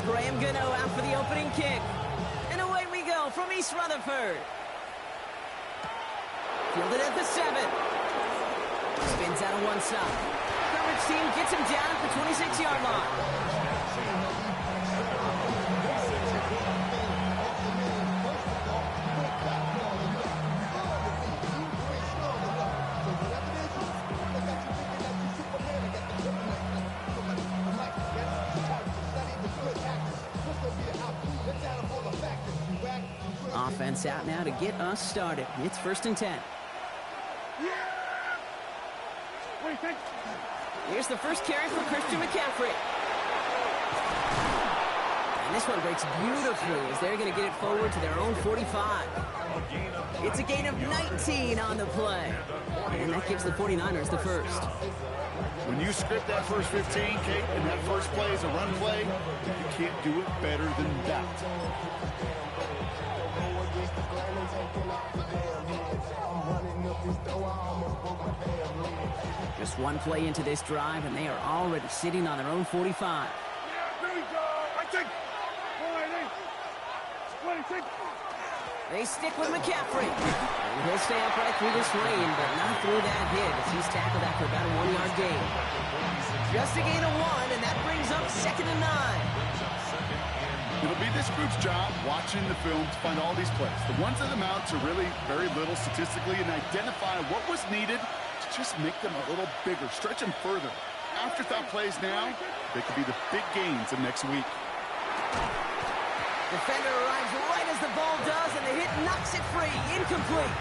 Graham Gano out for the opening kick. And away we go from East Rutherford. Fielded at the 7. Spins out of one side. Coverage team gets him down at the 26-yard line. Offense out now to get us started. It's 1st and 10. Here's the first carry for Christian McCaffrey. And this one breaks beautifully as they're going to get it forward to their own 45. It's a gain of 19 on the play. And that gives the 49ers the first. When you script that first 15, Kate, and that first play is a run play, you can't do it better than that. Just one play into this drive, and they are already sitting on their own 45. They stick with McCaffrey. And he'll stay upright through this rain, but not through that hit as he's tackled after about a 1-yard gain. Just a gain of 1, and that brings up 2nd and 9. It'll be this group's job watching the film to find all these plays. The ones that amount to really very little statistically and identify what was needed to just make them a little bigger, stretch them further. Afterthought plays now, they could be the big gains of next week. Defender arrives right as the ball does, and the hit knocks it free. Incomplete.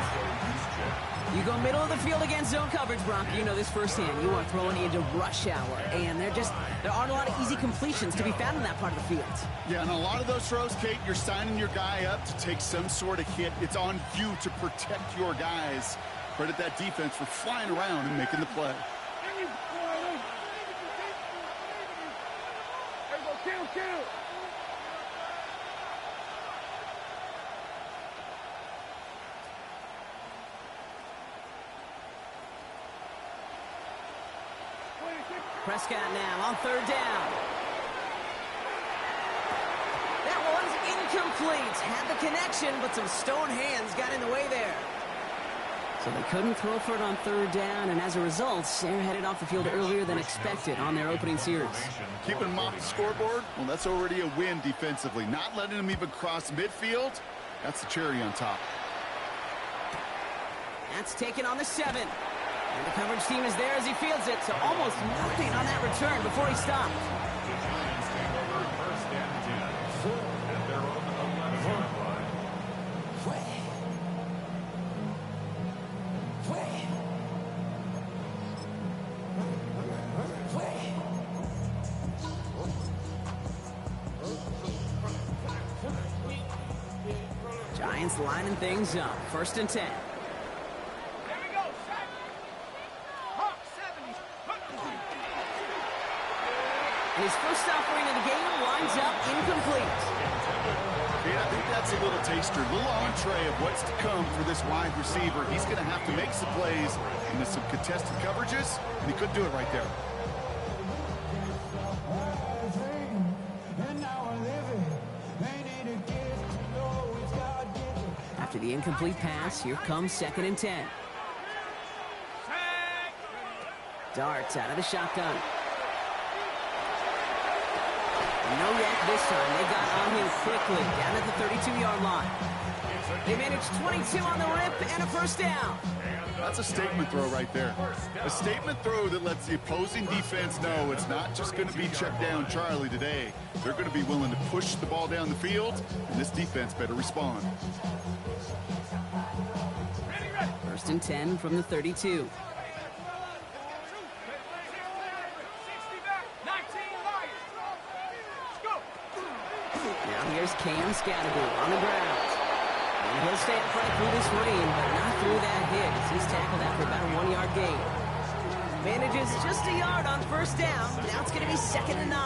You go middle of the field against zone coverage, Brock. You know this firsthand. You are throwing into rush hour, and there aren't a lot of easy completions to be found in that part of the field. Yeah, and a lot of those throws, Kate, you're signing your guy up to take some sort of hit. It's on you to protect your guys. Credit that defense for flying around and making the play. Kill. Prescott now on 3rd down. That one's incomplete. Had the connection, but some stone hands got in the way there. So they couldn't throw for it on 3rd down, and as a result, they're headed off the field earlier than expected on their opening series. Keeping them off the scoreboard, well, that's already a win defensively. Not letting them even cross midfield, that's the cherry on top. That's taken on the 7. And the coverage team is there as he fields it, so almost nothing on that return before he stopped. Giants lining things up. 1st and 10. And his first offering of the game winds up incomplete. Yeah, I think that's a little taster, a little entree of what's to come for this wide receiver. He's going to have to make some plays into some contested coverages, and he couldn't do it right there. After the incomplete pass, here comes 2nd and 10. Darts out of the shotgun. No yak this time. They got on him quickly down at the 32-yard line. They managed 22 on the rip and a 1st down. That's a statement throw right there. A statement throw that lets the opposing defense know it's not just going to be check down Charlie today. They're going to be willing to push the ball down the field, and this defense better respond. 1st and 10 from the 32. Here's Cam Scatterby on the ground. And he'll stay upright through this rain, but not through that hit as he's tackled after about a 1-yard gain. Manages just a yard on 1st down. Now it's going to be 2nd and 9.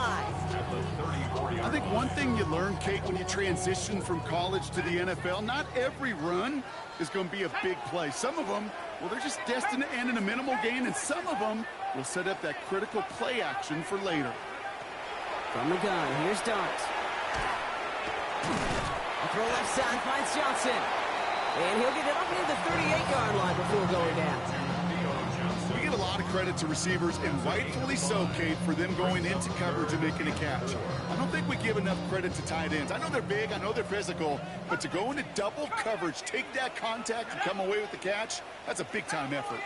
I think one thing you learn, Kate, when you transition from college to the NFL, not every run is going to be a big play. Some of them, well, they're just destined to end in a minimal gain, and some of them will set up that critical play action for later. From the gun, here's Dart. A throw left side finds Johnson. And he'll get it up near the 38-yard line before going down. We give a lot of credit to receivers, and rightfully so, Kate, for them going into coverage and making a catch. I don't think we give enough credit to tight ends. I know they're big, I know they're physical, but to go into double coverage, take that contact, and come away with the catch, that's a big-time effort.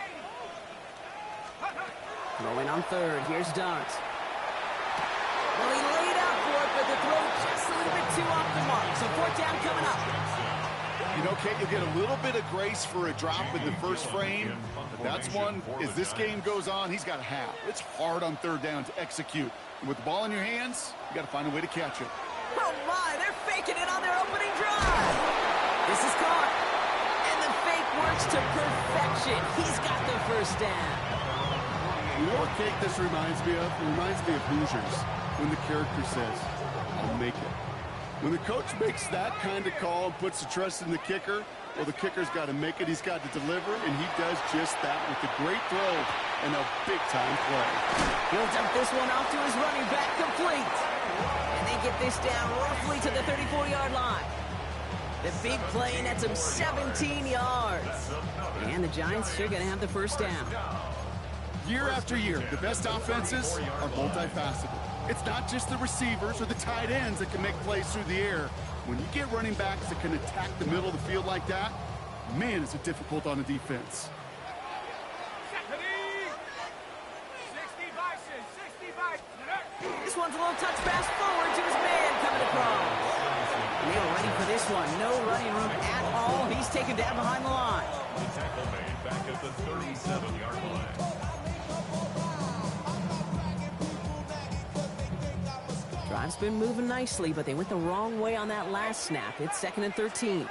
Throwing on third. Here's Dart. Well, he laid out for it, but the throw just a little bit too off the mark. So fourth down coming up. You know, Kate, you'll get a little bit of grace for a drop in the first frame. But that's one, as this game goes on, he's got to have. It's hard on third down to execute. And with the ball in your hands, you got to find a way to catch it. Oh, my. They're faking it on their opening drive. This is caught. And the fake works to perfection. He's got the first down. You know what, Kate, this reminds me of? It reminds me of Hoosiers, when the character says, I'll make it. When the coach makes that kind of call and puts the trust in the kicker, well, the kicker's got to make it, he's got to deliver, and he does just that with a great throw and a big-time play. He'll dump this one off to his running back, complete. And they get this down roughly to the 34-yard line. The big play nets him 17 yards. And the Giants are going to have the first down. Year after year, the best offenses are multifaceted. It's not just the receivers or the tight ends that can make plays through the air. When you get running backs that can attack the middle of the field like that, man, is it difficult on a defense. This one's a little touch pass forward to his man coming across. And they were ready for this one. No running room at all. He's taken down behind the line. The tackle made back at the 37-yard line. Drive's been moving nicely, but they went the wrong way on that last snap. It's 2nd and 13.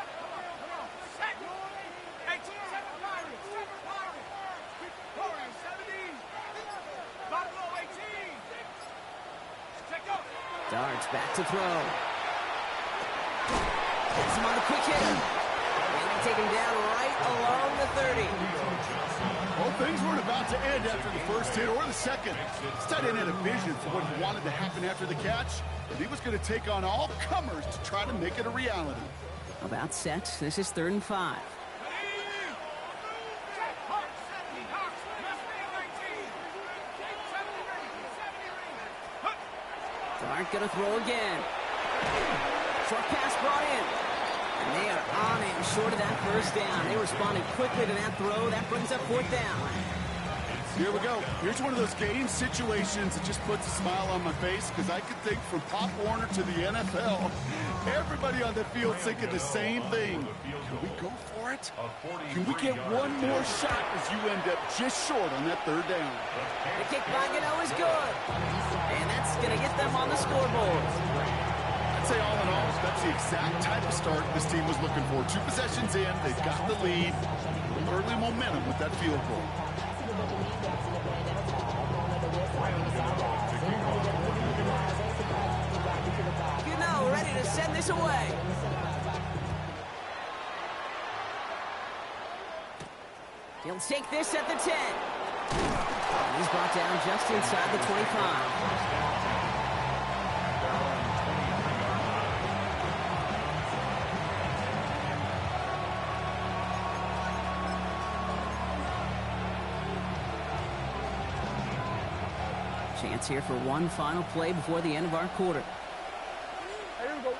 Darts back to throw. Gets him on the quick hit. And they take him down right along the 30. Well, things weren't about to end after the first hit or the second. This tight end had a vision for what he wanted to happen after the catch, and he was going to take on all comers to try to make it a reality. About set. This is 3rd and 5. Dart gonna throw again. Short pass brought in. And they are on him short of that first down. They responded quickly to that throw. That brings up 4th down. Here we go. Here's one of those game situations that just puts a smile on my face, because I could think from Pop Warner to the NFL, everybody on the field thinking the same thing. Can we go for it? Can we get one more shot as you end up just short on that third down? The kick by Gano is good. And that's going to get them on the scoreboard. I'd say all in all, that's the exact type of start this team was looking for. 2 possessions in, they've got the lead. Early momentum with that field goal. Gano ready to send this away. He'll take this at the 10. And he's brought down just inside the 25. Chance here for one final play before the end of our quarter. Here we go.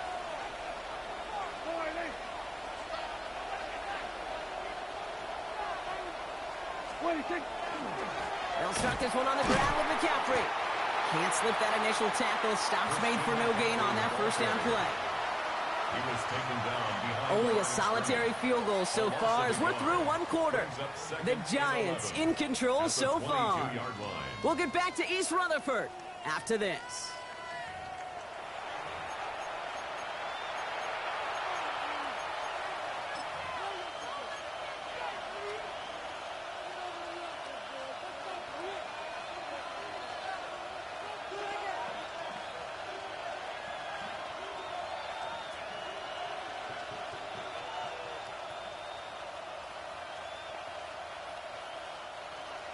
They'll start this one on the ground with McCaffrey. Can't slip that initial tackle. Stops made for no gain on that first down play. He was taken down behind. Only a solitary field goal so far as we're through one quarter. The Giants in control so far. We'll get back to East Rutherford after this.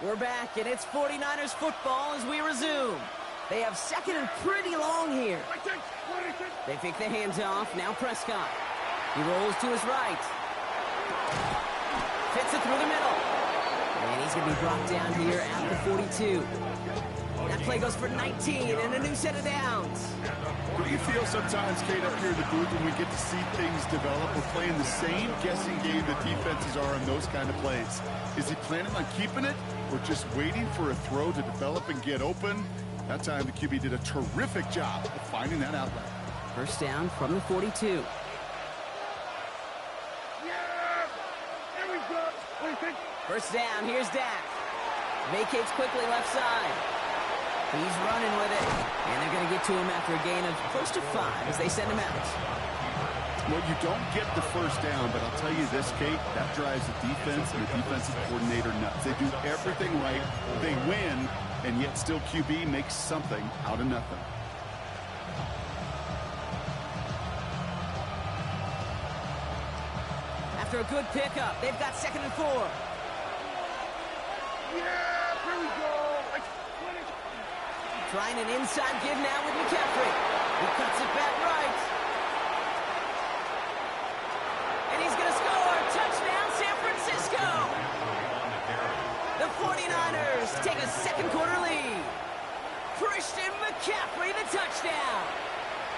We're back, and it's 49ers football as we resume. They have second and pretty long here. They fake the hands off. Now Prescott. He rolls to his right. Fits it through the middle. And he's going to be brought down here at the 42. That play goes for 19 and a new set of downs. What do you feel sometimes, Kate, up here in the booth when we get to see things develop? We're playing the same guessing game that defenses are on those kind of plays. Is he planning on keeping it or just waiting for a throw to develop and get open? That time the QB did a terrific job of finding that outlet. First down from the 42. First down, here's Dak. Vacates quickly left side. He's running with it. And they're going to get to him after a gain of close to 5 as they send him out. Well, you don't get the first down, but I'll tell you this, Kate, that drives the defense and the defensive coordinator nuts. They do everything right. They win, and yet still QB makes something out of nothing. After a good pickup, they've got second and 4. Yeah, here we go. Trying an inside give now with McCaffrey. He cuts it back right. And he's going to score. Touchdown, San Francisco. The 49ers take a second quarter lead. Christian McCaffrey, the touchdown.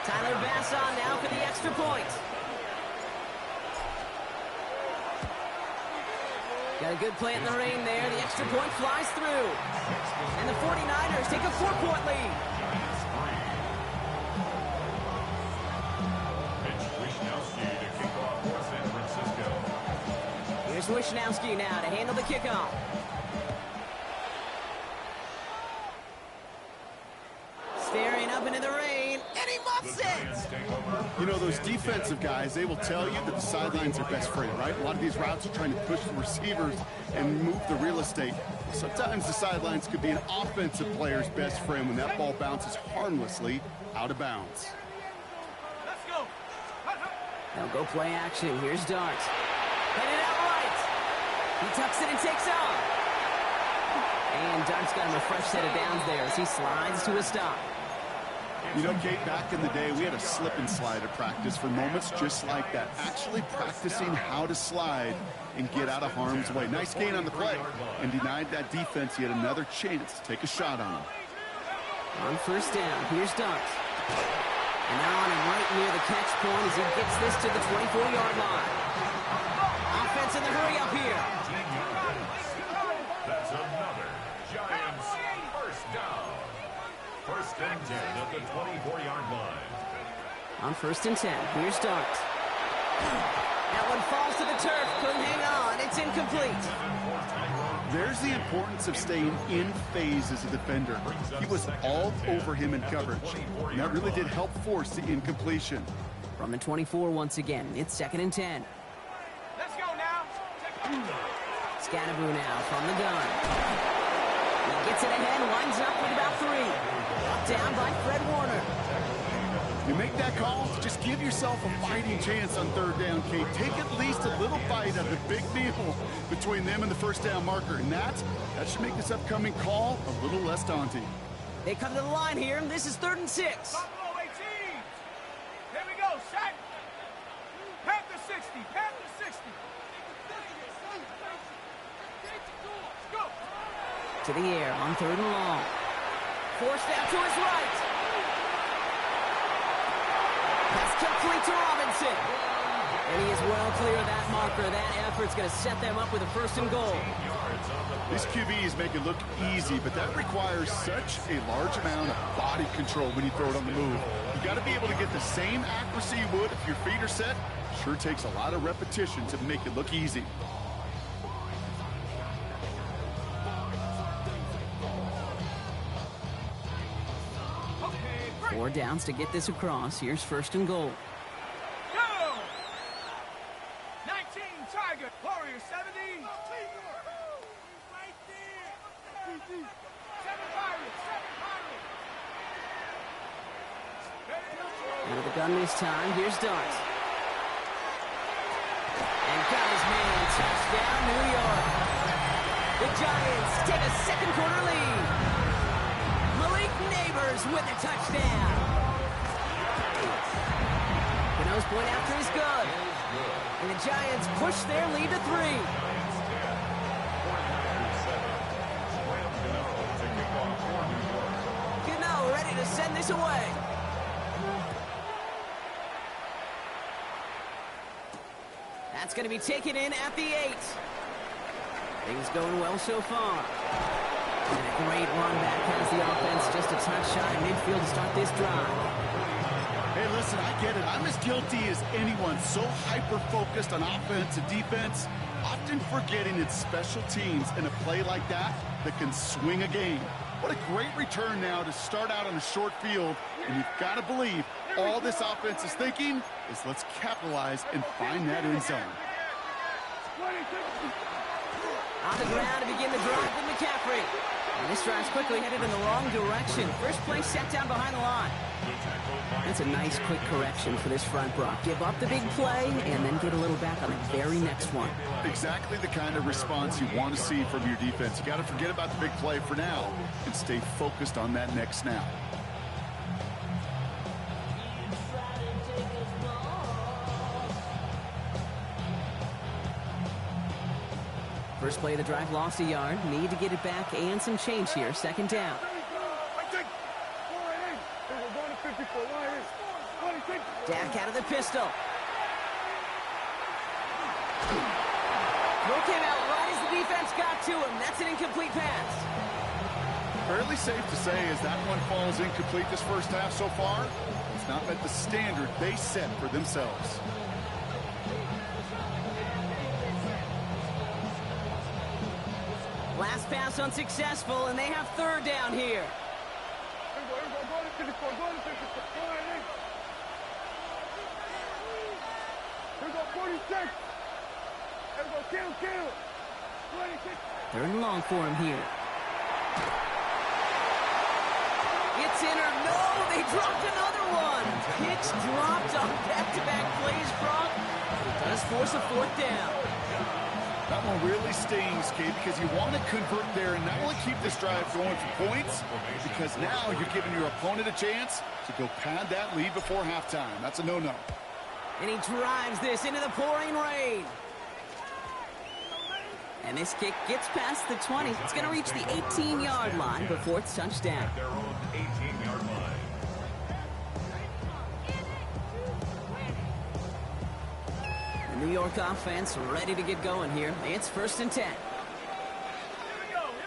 Tyler Bass on now for the extra point. Got a good play in the rain there. The extra point flies through. And the 49ers take a 4-point lead. Mitch Wishnowsky to kick off for San Francisco. Here's Wishnowsky now to handle the kickoff. Staring up into the rain, and he muffs it! You know, those defensive guys, they will tell you that the sidelines are best friend, right? A lot of these routes are trying to push the receivers and move the real estate. Sometimes the sidelines could be an offensive player's best friend when that ball bounces harmlessly out of bounds. Let's go. Now go play action. Here's Dart. Headed out right. He tucks it and takes off. And Dart's got him a fresh set of downs there as he slides to a stop. You know, Kate, back in the day, we had a slip and slide at practice for moments just like that. Actually practicing how to slide and get out of harm's way. Nice gain on the play and denied that defense yet another chance to take a shot on him. On first down, here's Dart. And now on him right near the catch point as he gets this to the 24-yard line. Offense in the hurry up here. That's another Giants first down. First and 10 at the 24-yard line. On first and 10, here's Dart. That one falls to the turf, couldn't hang on, it's incomplete. There's the importance of staying in phase as a defender. He was all over him in coverage, and that really did help force the incompletion. From the 24 once again, it's second and 10. Let's go now. Scatterboo now from the gun. He gets it ahead, lines up with about 3. Up down by Fred Warner. You make that call, just give yourself a fighting chance on third down, Kate. Take at least a little bite of the big deal between them and the first down marker. And that should make this upcoming call a little less daunting. They come to the line here, and this is 3rd and 6. Buffalo 18. Here we go. Shaq. Panther 60. Panther 60. Go. To the air on 3rd and long. Forced out to his right. Pass complete to Robinson. And he is well clear of that marker. That effort's going to set them up with a 1st and goal. These QBs make it look easy, but that requires such a large amount of body control when you throw it on the move. You got to be able to get the same accuracy you would if your feet are set. Sure takes a lot of repetition to make it look easy. Okay, 4 downs to get this across. Here's 1st and goal. go. 19 Tiger. Warrior 70. Right there. 7 Pirates. 7 Pirates. Out of the gun this time. Here's Dart. And got his man. Touchdown, New York. The Giants take a second quarter lead. Malik Neighbors with a touchdown. The nose point after is good. And the Giants push their lead to 3. Gano ready to send this away. That's going to be taken in at the 8. Things going well so far. And a great run back has the offense just a touch shy of midfield to start this drive. Hey, listen, I get it. I'm as guilty as anyone. So hyper-focused on offense and defense, often forgetting it's special teams in a play like that can swing a game. What a great return now to start out on a short field. And you've got to believe all this offense is thinking is let's capitalize and find that end zone. On the ground to begin the drive with McCaffrey. And this drive's quickly headed in the wrong direction. First play set down behind the line. That's a nice quick correction for this front, Brock. Give up the big play and then get a little back on the very next one. Exactly the kind of response you want to see from your defense. You got to forget about the big play for now and stay focused on that next snap. First play of the drive lost a yard. Need to get it back and some change here. Second down. Dak out of the pistol. Throw came out right as the defense got to him. That's an incomplete pass. Fairly safe to say as that one falls incomplete this first half so far, it's not met the standard they set for themselves. Last pass unsuccessful, and they have third down here. Third and long for him here. It's in or no, they dropped another one. Picks dropped on back-to-back plays, Brock. It does force a fourth down. That one really stings, Kate, because you want to convert there and not only keep this drive going for points, because now you're giving your opponent a chance to go pad that lead before halftime. That's a no-no. And he drives this into the pouring rain. And this kick gets past the 20. It's going to reach the 18-yard line before it's touchdown. Their own 18-yard line. The New York offense ready to get going here. It's 1st and 10. Here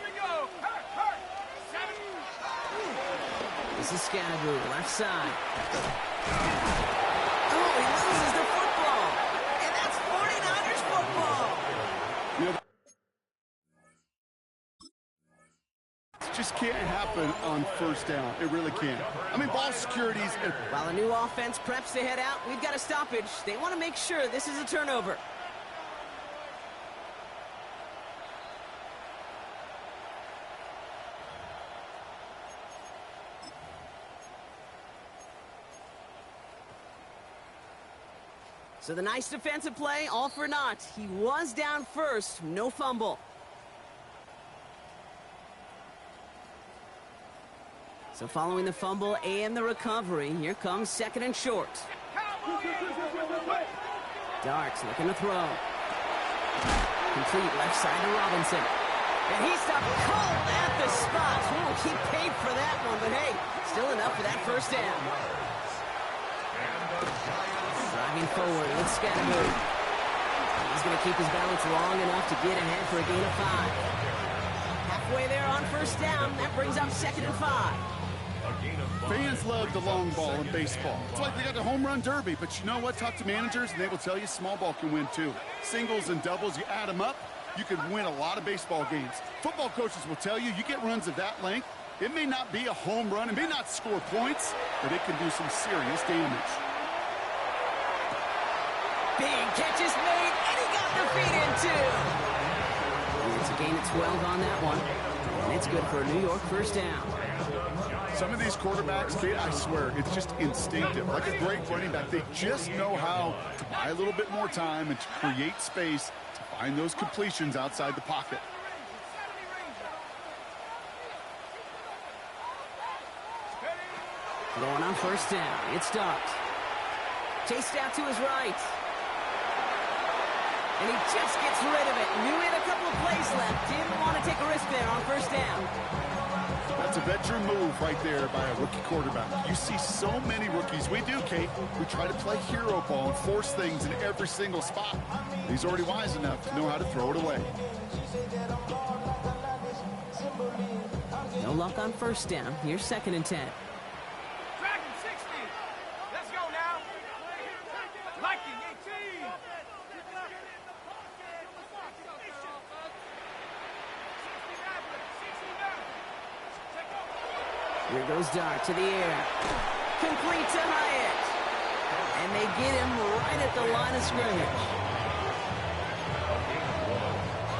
we go. This is Scannaboo, left side. Oh, he loses the football. And that's 49ers football. Just can't happen on first down. It really can't. I mean, ball security's... While the new offense preps to head out, we've got a stoppage. They want to make sure this is a turnover. So the nice defensive play, all for naught. He was down first, no fumble. So following the fumble and the recovery, here comes 2nd and short. Darks looking to throw. Complete left side to Robinson. And he stopped cold at the spot. Ooh, he paid for that one, but hey, still enough for that first down. Driving forward with Scannaboo. He's going to keep his balance long enough to get ahead for a gain of 5. Halfway there on first down, that brings up 2nd and 5. Fans love the long ball in baseball. It's like they got the home run derby, but you know what? Talk to managers, and they will tell you small ball can win too. Singles and doubles, you add them up, you can win a lot of baseball games. Football coaches will tell you, you get runs of that length, it may not be a home run, it may not score points, but it can do some serious damage. Big catch is made, and he got the feet in too. It's a gain of 12 on that one, and it's good for a New York first down. Some of these quarterbacks, Kate, I swear, it's just instinctive. Like a great running back, they just know how to buy a little bit more time and to create space to find those completions outside the pocket. Going on first down. It's Dart. Chased out to his right. And he just gets rid of it. Knew he had a couple of plays left. Didn't want to take a risk there on first down. That's a veteran move right there by a rookie quarterback. You see so many rookies. We do, Kate. We try to play hero ball and force things in every single spot. He's already wise enough to know how to throw it away. No luck on first down. Here's 2nd and 10. Dragon 60. Let's go now. Liking 18. Here goes Dart to the air. Complete to Hyatt. And they get him right at the line of scrimmage.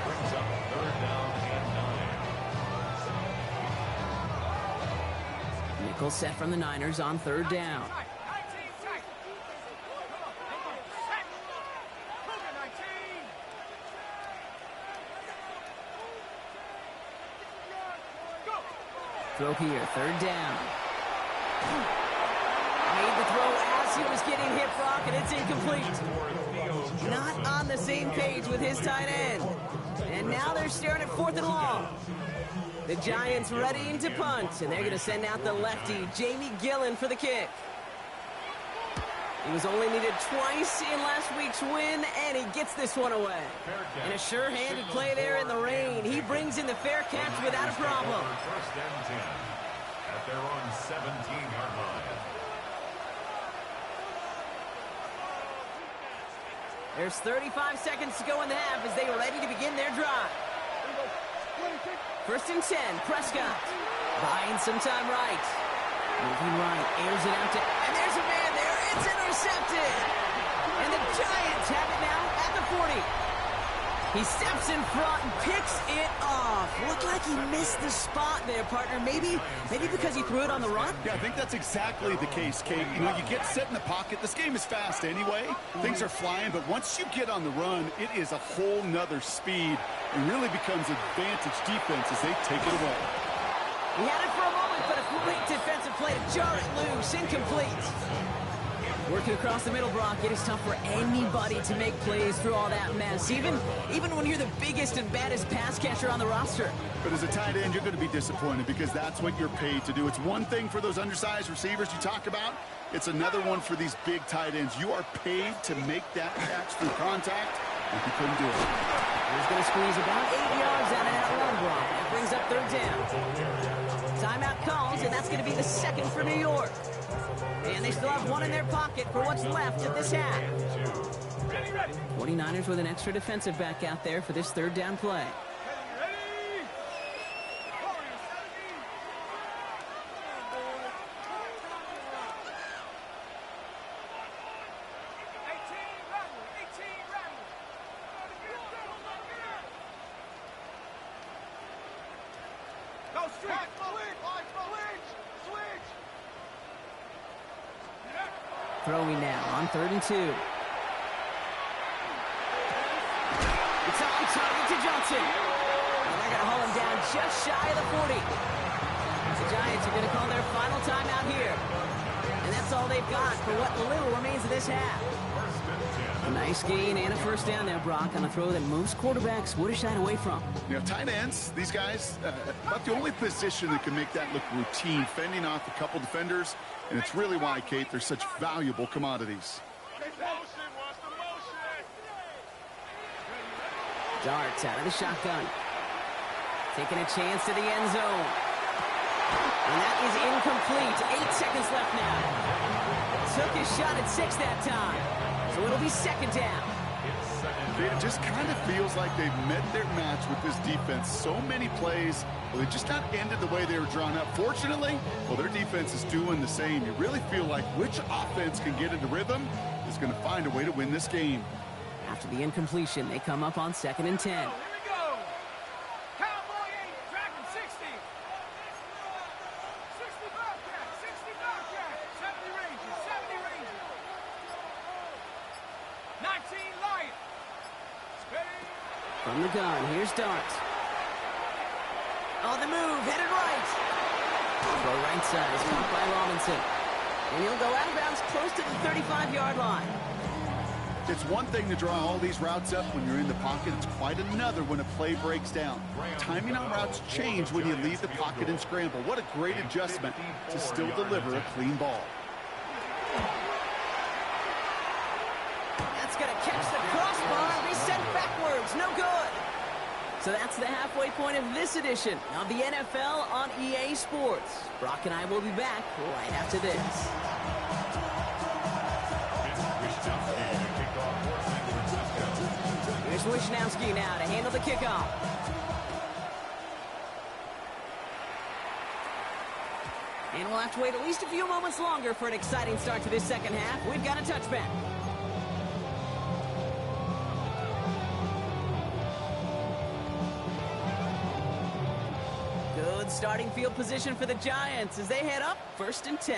Brings up 3rd down and 9. Nickel set from the Niners on 3rd down. 19 tight. Come on. Set. Cougar 19. Go. Throw here, 3rd down. Made the throw as he was getting hit, Brock, and it's incomplete. Not on the same page with his tight end. And now they're staring at 4th and long. The Giants readying to punt, and they're going to send out the lefty, Jamie Gillen, for the kick. He was only needed twice in last week's win, and he gets this one away. And a sure-handed play there in the rain. He brings in the fair catch without a problem. 1st and 10 at their own 17-yard line. There's 35 seconds to go in the half as they are ready to begin their drive. 1st and 10, Prescott. Buying some time right. Moving right, airs it out to, and there's a man there. It's intercepted. And the Giants have it now at the 40. He steps in front and picks it off. Looked like he missed the spot there, partner. Maybe because he threw it on the run? Yeah, I think that's exactly the case, Kate. You know, you get set in the pocket. This game is fast anyway. Things are flying, but once you get on the run, it is a whole nother speed. It really becomes advantage defense as they take it away. He had it for a moment, but a great defensive play to jar it loose. Incomplete. Working across the middle, Brock, it is tough for anybody to make plays through all that mess, even when you're the biggest and baddest pass catcher on the roster. But as a tight end, you're going to be disappointed because that's what you're paid to do. It's one thing for those undersized receivers you talk about. It's another one for these big tight ends. You are paid to make that catch through contact, and you couldn't do it. He's going to squeeze about 8 yards out of that run, Brock. That brings up 3rd down. Timeout calls, and that's going to be the 2nd for New York. And they still have one in their pocket for what's left of this half. 49ers with an extra defensive back out there for this 3rd down play. Ready? Warriors 17. 18 rattle. Go straight. Switch. Throwing now on 3rd and 2. It's on target to Johnson. And they're going to haul him down just shy of the 40. The Giants are going to call their final timeout here. And that's all they've got for what little remains of this half. A nice gain and a 1st down there, Brock, on a throw that most quarterbacks would have shied away from. You know, tight ends, these guys, about the only position that can make that look routine, fending off a couple defenders, and it's really why, Kate, they're such valuable commodities. Darts out of the shotgun. Taking a chance to the end zone. And that is incomplete. 8 seconds left now. Took his shot at 6 that time. So it'll be 2nd down. It just kind of feels like they've met their match with this defense. So many plays, well, they just not ended the way they were drawn up. Fortunately, well, their defense is doing the same. You really feel like which offense can get into rhythm is going to find a way to win this game. After the incompletion, they come up on 2nd and 10. Here we go. Cowboy 8, Dragon 60. 60 Bobcat, 70 Rangers, 19 Lion. Steady. From the gun, here's Dart. On the move, headed right. Throw right side is caught by Robinson. And he'll go out of bounds close to the 35-yard line. It's one thing to draw all these routes up when you're in the pocket. It's quite another when a play breaks down. Timing on routes change when you leave the pocket and scramble. What a great adjustment to still deliver a clean ball. That's going to catch the crossbar and be sent backwards. No good. So that's the halfway point of this edition of the NFL on EA Sports. Brock and I will be back right after this. Here's Wishnowski now to handle the kickoff. And we'll have to wait at least a few moments longer for an exciting start to this second half. We've got a touchback. Good starting field position for the Giants as they head up 1st and 10.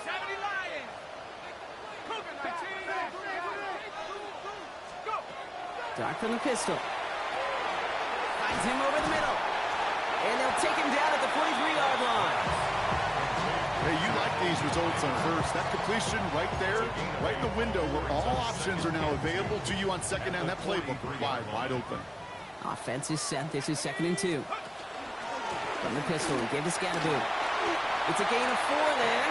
70 Lions. Cougar 19. Go. Dart from the pistol. Finds him over the middle. And they'll take him down at the 43-yard line. Hey, you like these results on first. That completion right there, right in the window where all options are now available to you on second down. That playbook wide open. Offense is set. This is 2nd and 2. From the pistol, he gave to Scatterboot. It's a gain of 4 there.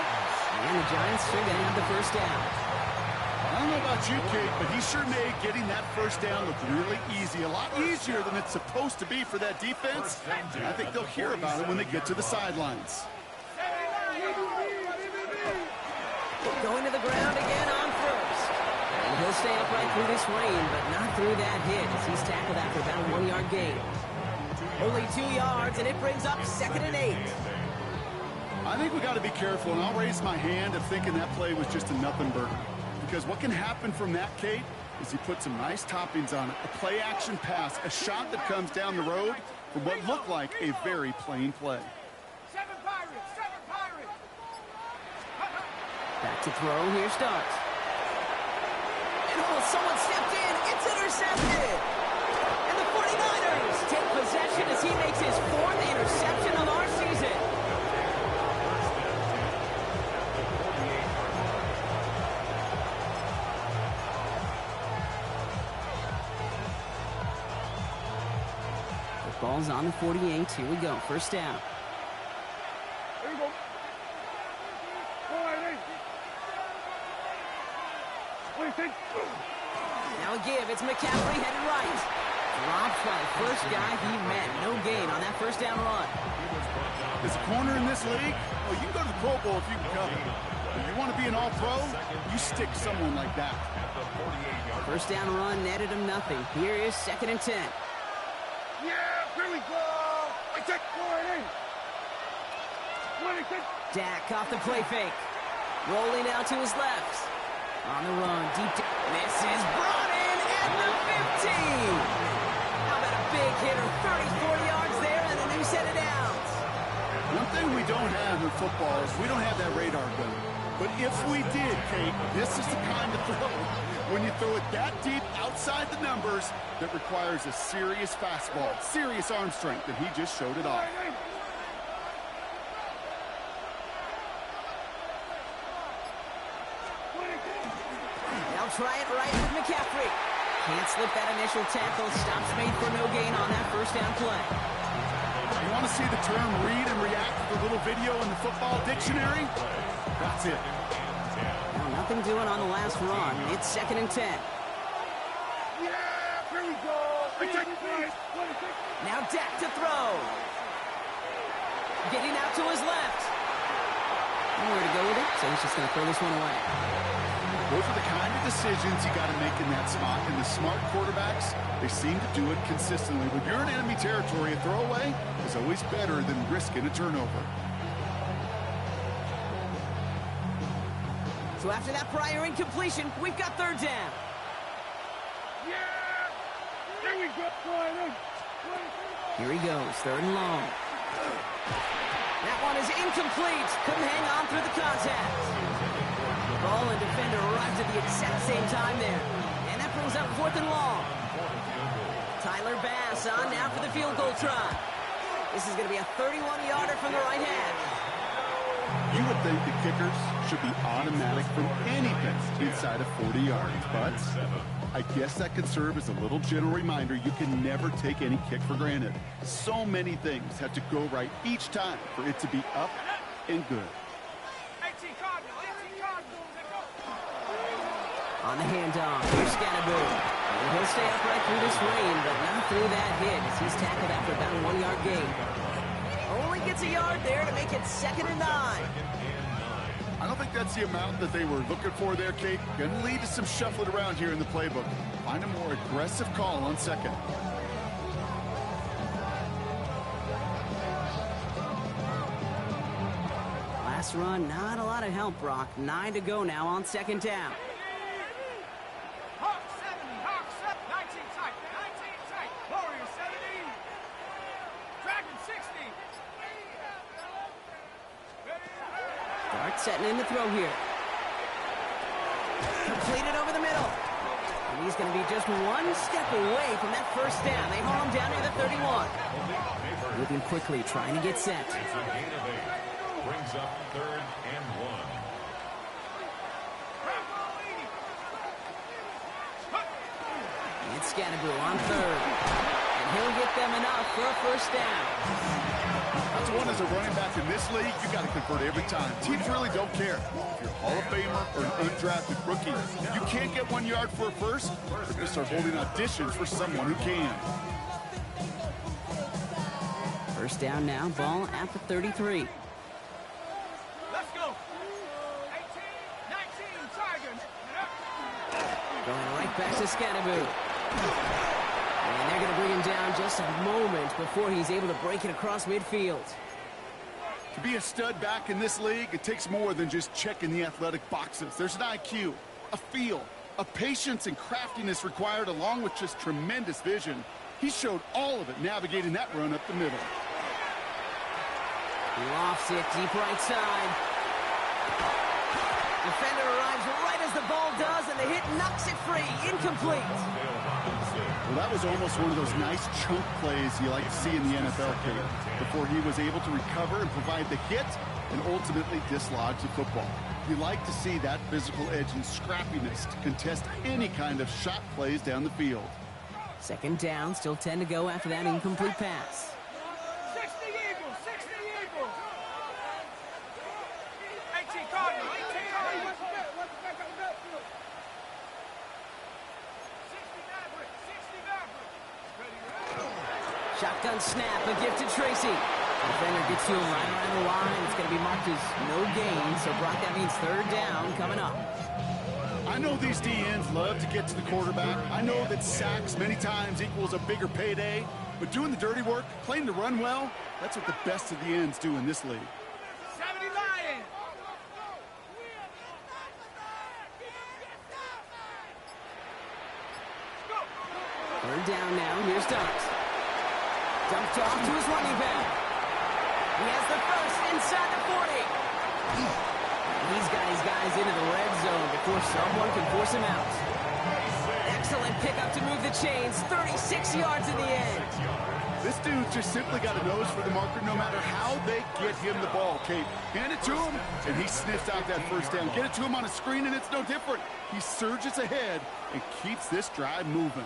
And the Giants are going to have the first down. I don't know about you, Kate, but he sure made getting that first down look really easy. A lot easier than it's supposed to be for that defense. And I think they'll hear about it when they get to the sidelines. Going to the ground again on first. And he'll stay upright through this rain, but not through that hit as he's tackled after about a 1-yard gain. Only 2 yards, and it brings up 2nd and 8. I think we got to be careful, and I'll raise my hand of thinking that play was just a nothing burger. Because what can happen from that, Kate, is he put some nice toppings on it. A play-action pass, a shot that comes down the road for what looked like a very plain play. 7 Pirates. 7 Pirates. Back to throw. Here starts. And someone stepped in. It's intercepted. And the 49ers take possession as he makes his 4th interception of our season. The ball's on the 48. Here we go. First down. Here you go. All right, what do you think? Now a give. It's McCaffrey headed right. Dropped by the first guy he met. No gain on that first down run. As a corner in this league, well, you can go to the Pro Bowl if you can cover. If you want to be an all-pro, you stick someone like that. First down run netted him nothing. Here is 2nd and 10. Yeah, here we go. I take 4 Dak off the play fake. Rolling out to his left. On the run, deep. This is brought in at the 15. How about a big hitter? 34 yards there and a new set of downs. One thing we don't have in football is we don't have that radar gun. But if we did, Kate, this is the kind of throw when you throw it that deep outside the numbers that requires a serious fastball, serious arm strength, and he just showed it off. They'll try it right with McCaffrey. Can't slip that initial tackle. Stops made for no gain on that first down play. You want to see the term read and react to the little video in the football dictionary? That's it. Well, nothing doing on the last run. It's 2nd and 10. Yeah, here we go. Now Dak to throw. Getting out to his left. Nowhere to go with it, so he's just going to throw this one away. Those are the kind of decisions you got to make in that spot. And the smart quarterbacks, they seem to do it consistently. When you're in enemy territory, a throwaway is always better than risking a turnover. So after that prior incompletion, we've got 3rd down. Yeah, here we go. Here he goes, 3rd and long. That one is incomplete. Couldn't hang on through the contact. Ball and defender arrived at the exact same time there. And that brings up 4th and long. Tyler Bass on now for the field goal try. This is going to be a 31-yarder from the right hash. You would think the kickers should be automatic from anything inside of 40 yards, but I guess that could serve as a little gentle reminder you can never take any kick for granted. So many things have to go right each time for it to be up and good. On the handoff, here's Scannaboo. And he'll stay upright through this rain, but not through that hit as he's tackled after about a 1-yard gain. Only gets a yard there to make it 2nd and 9. I don't think that's the amount that they were looking for there, Kate. Going to lead to some shuffling around here in the playbook. Find a more aggressive call on 2nd. Last run, not a lot of help, Brock. 9 to go now on 2nd down. Hawk 70, Hawk 19 tight, 19 tight. Warrior 70. Dragon 60. Dart setting in to throw here. Completed over the middle. And he's going to be just one step away from that 1st down. They haul him down near the 31. Moving quickly, trying to get set. Brings up 3rd and 1. It's Scannaboo on 3rd. And he'll get them enough for a 1st down. That's one as a running back in this league, you got to convert every time. Teams really don't care. If you're a Hall of Famer or an undrafted rookie, you can't get 1 yard for a first. They're going to start holding auditions for someone who can. 1st down now, ball at the 33. Let's go. 18, 19, Tiger. Going right back to Scannaboo. And they're going to bring him down just a moment before he's able to break it across midfield. To be a stud back in this league, it takes more than just checking the athletic boxes. There's an IQ, a feel, a patience and craftiness required along with just tremendous vision. He showed all of it navigating that run up the middle. Lofts it deep right side. Defender arrives right as the ball does, and the hit knocks it free. Incomplete. Well, that was almost one of those nice chunk plays you like to see in the NFL, Kate, before he was able to recover and provide the hit and ultimately dislodge the football. You like to see that physical edge and scrappiness to contest any kind of shot plays down the field. 2nd down, still 10 to go after that incomplete pass. 60 Eagles, 60 Eagles. 18 Cardinals, 18 Cardinals. 60 Maverick, 60 Maverick. Ready. Shotgun snap, a gift to Tracy. Defender gets to him right around the line. It's going to be marked as no gain, so Brock, that means 3rd down coming up. I know these DNs love to get to the quarterback. I know that sacks many times equals a bigger payday, but doing the dirty work, playing to run well, that's what the best of the ends do in this league. 70 Lions. 3rd down now. Here's Dart. Dumped off to his running back. He has the 1st inside the 40. He's got his guys into the red zone before someone can force him out. Excellent pickup to move the chains. 36 yards in the end. This dude's just simply got a nose for the marker no matter how they get him the ball, Kate. Hand it to him, and he sniffs out that 1st down. Get it to him on a screen, and it's no different. He surges ahead and keeps this drive moving.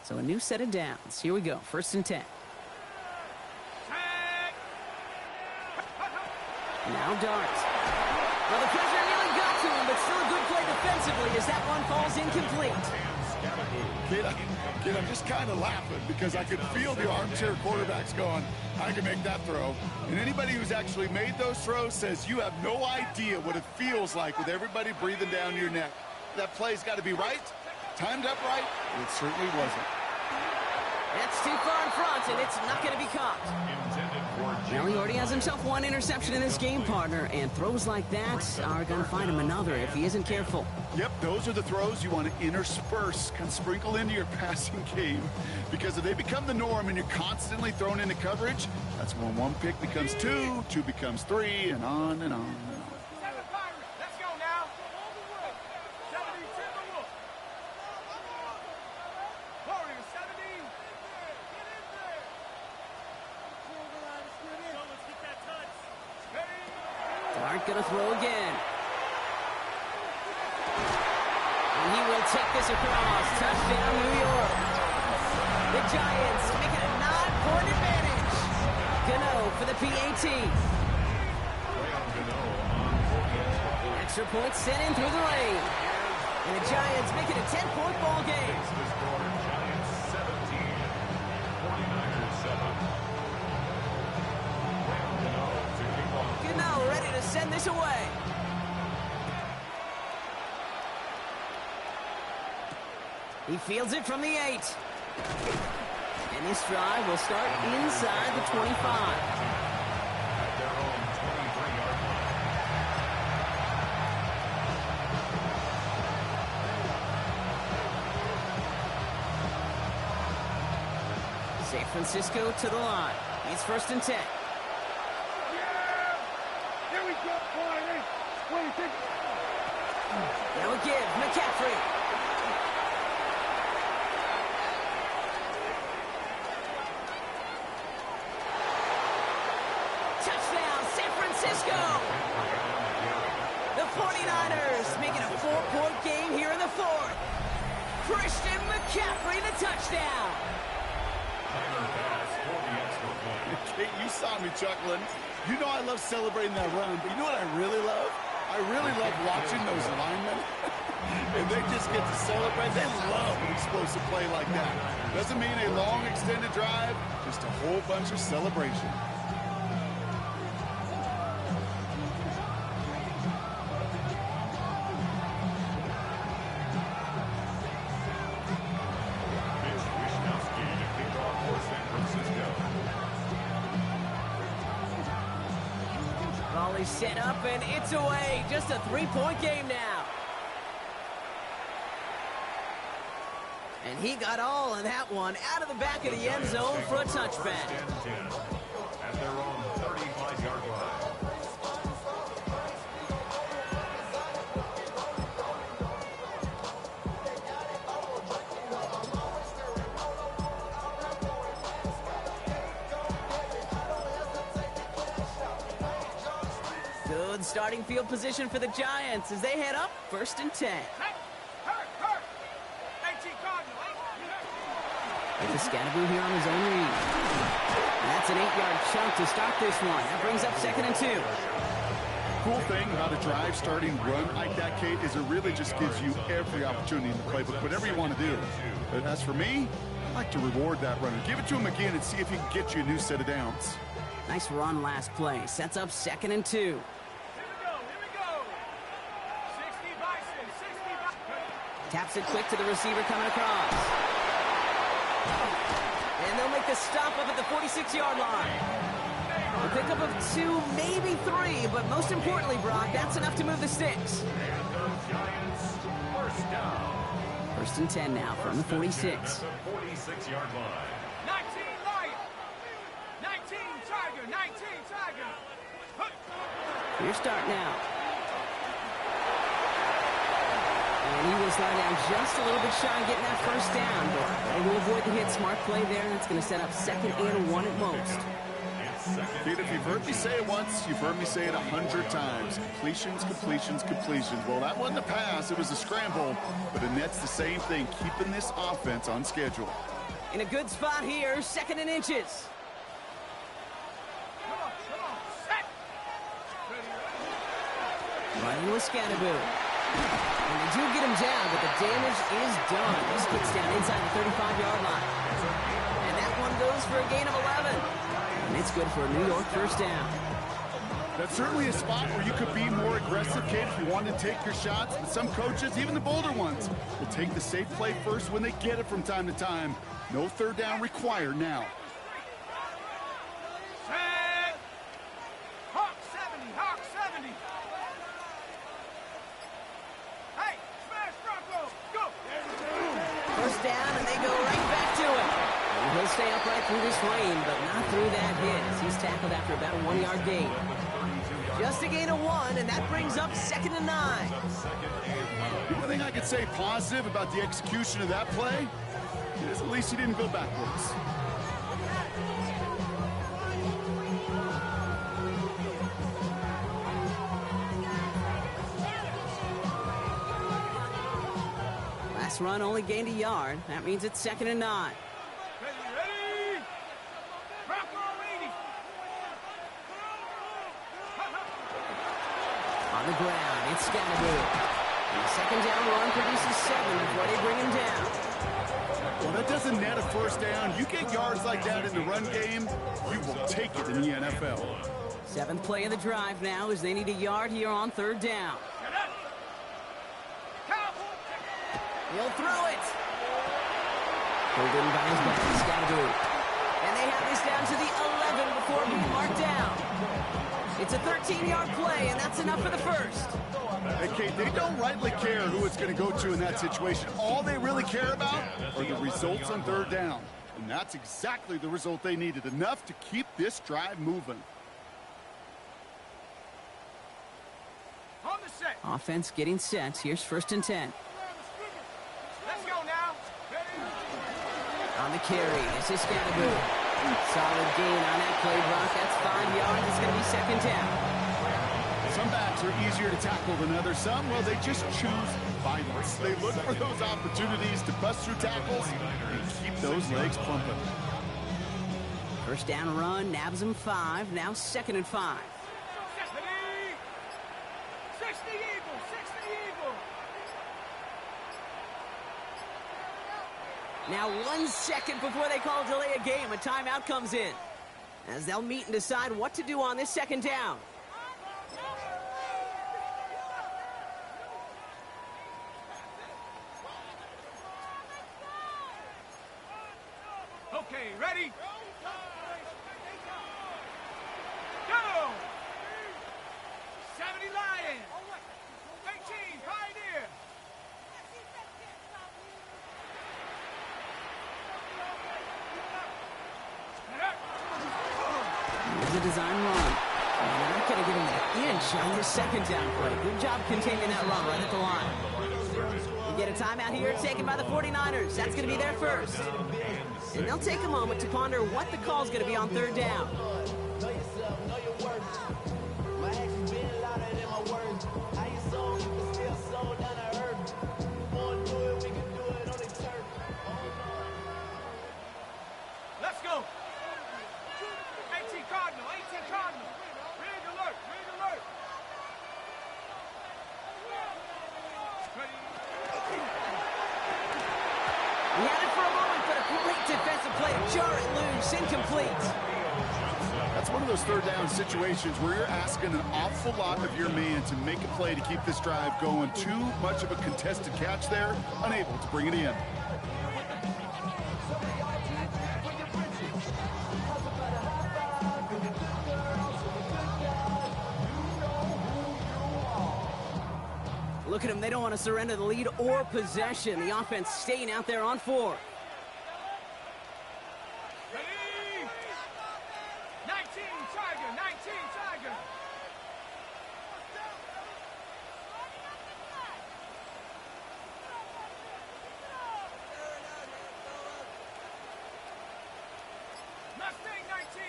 So a new set of downs. Here we go. 1st and 10. Now Dart. Well, the pressure nearly got to him, but still a good play defensively as that one falls incomplete. Kid, I'm just kind of laughing because I could feel the armchair quarterbacks going, I can make that throw. And anybody who's actually made those throws says you have no idea what it feels like with everybody breathing down your neck. That play's got to be right, timed up right. It certainly wasn't. That's too far in front, and it's not going to be caught. Well, he already has himself one interception in this game, partner, and throws like that are going to find him another if he isn't careful. Yep, those are the throws you want to intersperse, kind of sprinkle into your passing game, because if they become the norm and you're constantly thrown into coverage, that's when 1 pick becomes 2, 2 becomes 3, and on and on and on. aren't going to throw again. And he will take this across. Touchdown, New York. The Giants make it a 9-point advantage. Gano for the PAT. Extra point sent in through the lane. And the Giants make it a 10-point ball game. Giants 17, 49ers 7. Gano ready to send this away. He fields it from the 8. And this drive will start inside the 25. At their own 23-yard line. San Francisco to the line. It's 1st and 10. Here we go, boy. What do you think? Now a give, McCaffrey. Touchdown, San Francisco! The 49ers making a 4-point game here in the 4th. Christian McCaffrey, the touchdown. Kate, you saw me chuckling. You know I love celebrating that run, but you know what I really love? I really love watching those linemen. And they just get to celebrate. They love an explosive play like that. Doesn't mean a long extended drive, just a whole bunch of celebration. Volley set up and it's away. Just a 3-point game now. And he got all of that one out of the back of the end zone for a touchback. At their own 35-yard line. Good starting field position for the Giants as they head up 1st and 10. With the Scatterboo here on his own read. And that's an 8-yard chunk to start this one. That brings up 2nd and 2. Cool thing about a drive starting run like that, Kate, is it really just gives you every opportunity in the playbook, whatever you want to do. But as for me, I like to reward that runner. Give it to him again and see if he can get you a new set of downs. Nice run last play. Sets up 2nd and 2. Here we go. 60 Bison, 60 Bison. Taps it quick to the receiver coming across. And they'll make the stop up at the 46-yard line. A pickup of 2, maybe 3, but most importantly, Brock, that's enough to move the sticks. And the Giants, 1st down. 1st and 10 now from the 46. At the 46-yard line. 19 Lion. 19 Tiger. 19 Tiger. Your start now. And he will slide down just a little bit shy of getting that 1st down, but they will avoid the hit. Smart play there, and it's going to set up 2nd and 1 at most. Kate, if you've heard me say it once, you've heard me say it 100 times. Completions, completions, completions. Well, that wasn't a pass. It was a scramble. But Annette's the same thing, keeping this offense on schedule. In a good spot here, 2nd and inches. Come on. Set. Running with Scatterboo. And they do get him down, but the damage is done. This gets down inside the 35-yard line. And that one goes for a gain of 11. And it's good for a New York 1st down. That's certainly a spot where you could be more aggressive, Kate, if you wanted to take your shots. But some coaches, even the bolder ones, will take the safe play first when they get it from time to time. No 3rd down required now. Set. Hawk 70. Hawk 70. Hey, smash Bronco. Go. 1st down, and they go right back to him. And he'll stay upright through this rain, but not through that hit as he's tackled after about a 1-yard gain. Just a gain of 1, and that brings up 2nd and 9. The only thing I could say positive about the execution of that play is at least he didn't go backwards. This run only gained a yard. That means it's 2nd and 9. Ready? Bronco 80. On the ground, it's Scattergood. And the 2nd down run produces 7 before they bring him down. Well, that doesn't net a first down. You get yards like that in the run game, you will take it in the NFL. 7th play of the drive now as they need a yard here on 3rd down. He'll throw it. Pulled in by his back, Scattergood. And they have this down to the 11 before being marked down. It's a 13-yard play, and that's enough for the first. Hey, Kate, they don't rightly care who it's going to go to in that situation. All they really care about are the results on 3rd down. And that's exactly the result they needed, enough to keep this drive moving. On the set. Offense getting set. Here's 1st and 10. Let's go now. On the carry, this is Scattergood. Solid gain on that play, Brock. That's 5 yards. It's going to be 2nd down. Some backs are easier to tackle than others. Some, well, they just choose violence. They look for those opportunities to bust through tackles and keep those legs pumping. 1st down run, nabs him 5. Now 2nd and 5. 60 Eagles, 60 Eagles. Now 1 second before they call delay a game, a timeout comes in. As they'll meet and decide what to do on this 2nd down. Okay, ready? Go! 70 Lions. 18 Pioneer. Here's a design run. They're not going to give him an inch on this 2nd down play. Good job containing that run right at the line. We get a timeout here taken by the 49ers. That's going to be their first. And they'll take a moment to ponder what the call is going to be on 3rd down. Let's go. 18 Cardinal, 18 Cardinal. Rig alert, rig alert. Ready? He had it for a moment, but a complete defensive play to jar it loose, incomplete. That's one of those 3rd down situations where you're asking an awful lot of your man to make a play to keep this drive going. Too much of a contested catch there, unable to bring it in. Look at them. They don't want to surrender the lead or possession. The offense staying out there on 4. Ready? 19 Tiger, 19 Tiger. Mustang 19.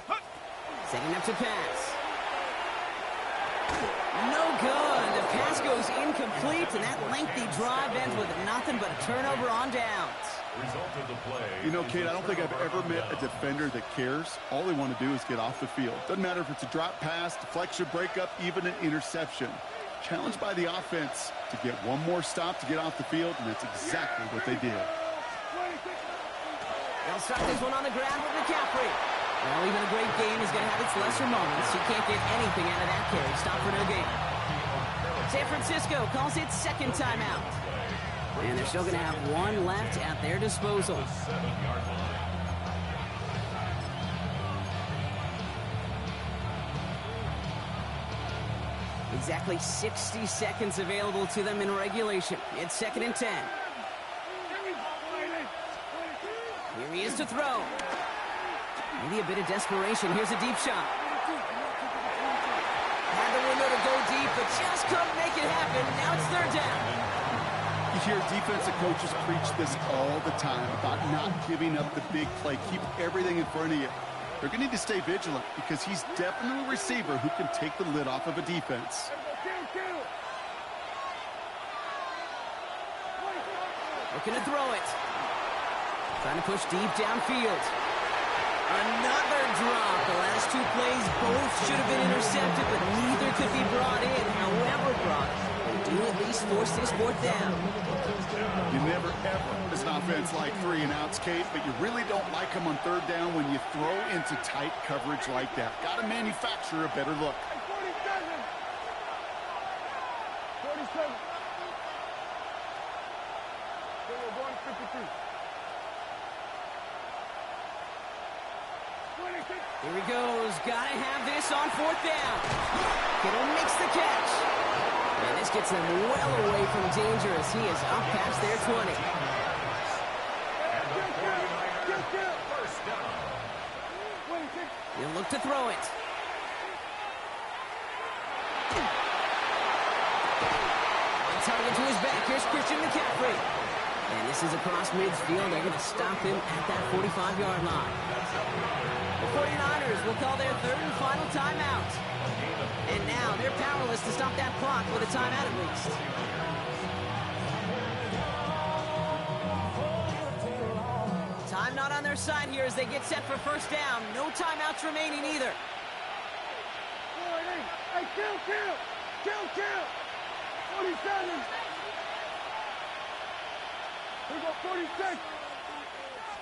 Hup. Setting up to pass. No good. The pass goes incomplete, and that lengthy drive ends with nothing but a turnover on downs. Result of the play. You know, Kate, I don't think I've ever met a defender that cares. All they want to do is get off the field. Doesn't matter if it's a drop pass, deflection, breakup, even an interception. Challenged by the offense to get one more stop to get off the field, and that's exactly what they did. They'll start this one on the ground with McCaffrey. Well, even a great game is going to have its lesser moments. You can't get anything out of that carry. Stop for no gain. San Francisco calls it 2nd timeout. And they're still going to have 1 left at their disposal. 7-yard line. Exactly 60 seconds available to them in regulation. It's 2nd and 10. Here he is to throw. Maybe a bit of desperation. Here's a deep shot. Had the window to go deep, but just couldn't make it happen. Now it's 3rd down. You hear defensive coaches preach this all the time about not giving up the big play. Keep everything in front of you. They're going to need to stay vigilant because he's definitely a receiver who can take the lid off of a defense. Looking to throw it. Trying to push deep downfield. Another drop. The last two plays both should have been intercepted, but neither could be brought in. However, Brock, they do at least force this fourth down. You never, ever, as an offense, like 3 and outs, Kate, but you really don't like them on third down when you throw into tight coverage like that. Got to manufacture a better look. 47. They were going 53. 26. Here he goes. Gotta have this on fourth down. Kittle makes the catch. And this gets them well away from danger as he is up past their 20. First down. 26. He'll look to throw it. On target to his back. Here's Christian McCaffrey. And this is across midfield. They're going to stop him at that 45-yard line. The 49ers will call their third and final timeout. And now they're powerless to stop that clock with a timeout at least. Time not on their side here as they get set for first down. No timeouts remaining either. 48. Hey, kill. 47. We go 46.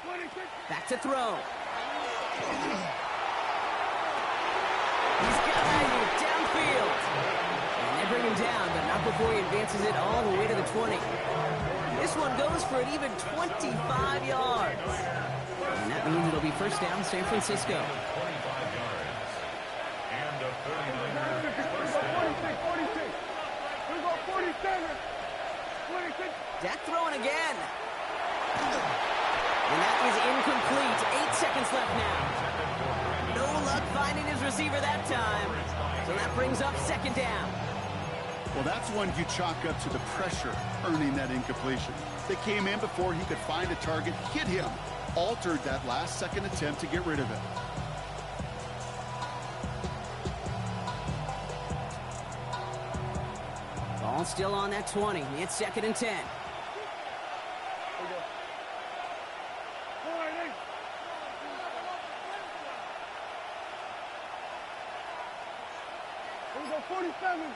26. Back to throw. He's got it downfield. And they bring him down, but not before he advances it all the way to the 20. This one goes for an even 25 yards. And that means it'll be first down San Francisco. 25 yards. And a 39-yard first down. 46. We go 47. 26. Dak throwing again. And that is incomplete. 8 seconds left now. No luck finding his receiver that time. So that brings up second down. Well, that's one you chalk up to the pressure earning that incompletion. They came in before he could find a target, hit him, altered that last second attempt to get rid of it. Ball still on that 20. It's second and 10. We go 48. We go 47.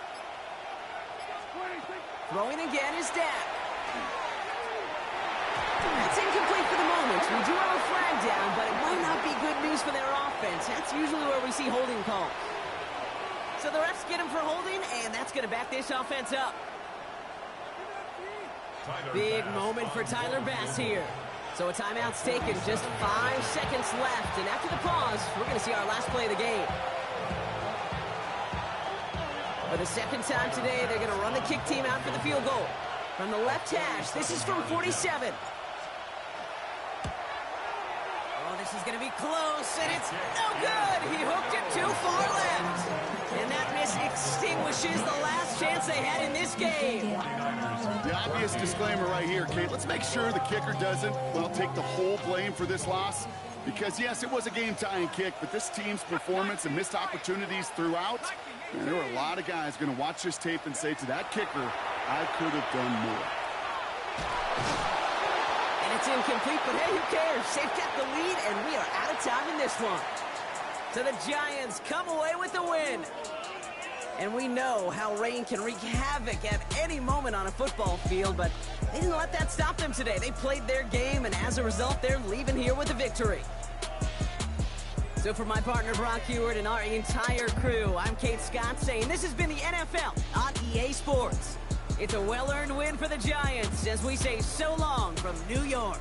26. Throwing again is Dak. That's incomplete for the moment. We do have a flag down, but it might not be good news for their offense. That's usually where we see holding calls. So the refs get him for holding, and that's going to back this offense up. Big moment for Tyler Bass here. So a timeout's taken, just 5 seconds left. And after the pause, we're going to see our last play of the game. For the second time today, they're going to run the kick team out for the field goal. From the left hash, this is from 47. Oh, this is going to be close, and it's no good. He hooked it too far left. And that miss extinguishes the last chance they had in this game. The obvious disclaimer right here, Kate. Let's make sure the kicker doesn't, well, take the whole blame for this loss. Because, yes, it was a game-tying kick, but this team's performance and missed opportunities throughout, there were a lot of guys going to watch this tape and say to that kicker, I could have done more. And it's incomplete, but hey, who cares? They've got the lead, and we are out of time in this one. So the Giants come away with the win. And we know how rain can wreak havoc at any moment on a football field, but they didn't let that stop them today. They played their game, and as a result, they're leaving here with a victory. So for my partner, Brock Heward, and our entire crew, I'm Kate Scott saying this has been the NFL on EA Sports. It's a well-earned win for the Giants as we say so long from New York.